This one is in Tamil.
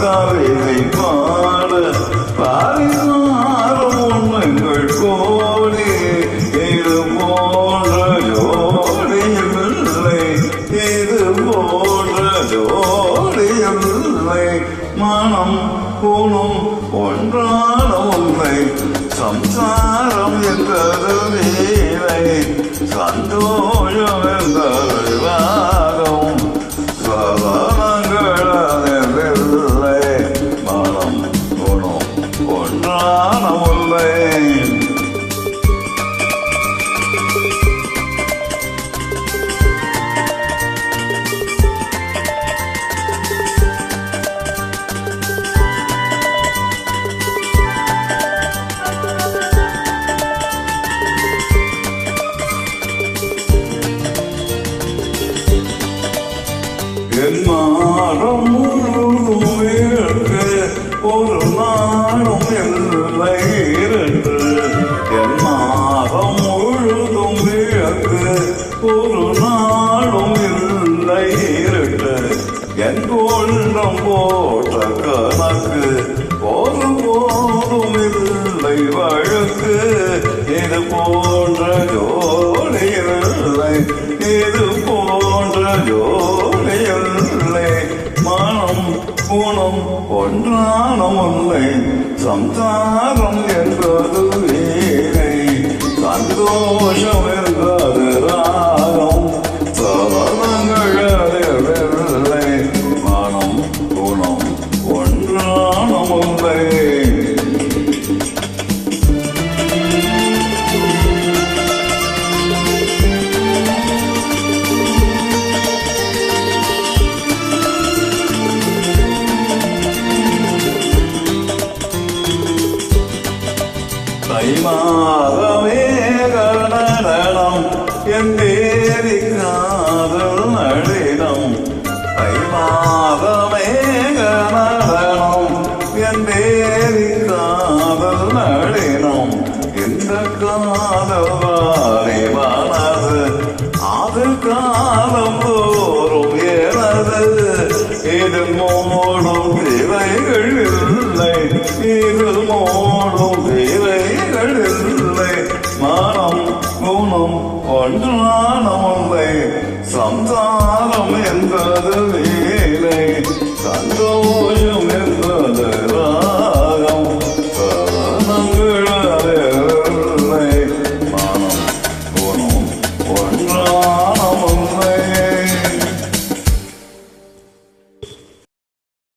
கவிதை பாட பாரிமாறும் உண்மைகள் கோடி இது போன்ற ஜோடியில்லை இது போன்ற ஜோடியில்லை மனம் குணம் ஒன்றான உண்மை சம்சாரம் என்பது வேலை சந்தோஷம் என்பது வாதம் சவனங்கள் அதில்லை மனம் குணம் ஒன்றான உண்மை என் மாறம் முழுதும் இருக்கு ஒரு நாளும் இல்லை இருக்கு என் மாறம் முழுதும் இருக்கு ஒரு நாளும் இல்லை இருக்கு என் கொள்ளும் போட்ட கணக்கு ஒரு போதும் இல்லை வழக்கு இது போன்ற ஜோடி இல்லை இது போன்ற ஜோடி இல்லை மனம் குணம் ஒன்றான முல்லை சம்சாரம் என்பது வேலை சந்தோஷம் என்பது ராகம் சவனங்கள் அதில்லை மனம் குணம் ஒன்றான முல்லை தைமாதமே கரணம் என் தேவி காதல் நடினம் தைமாதம்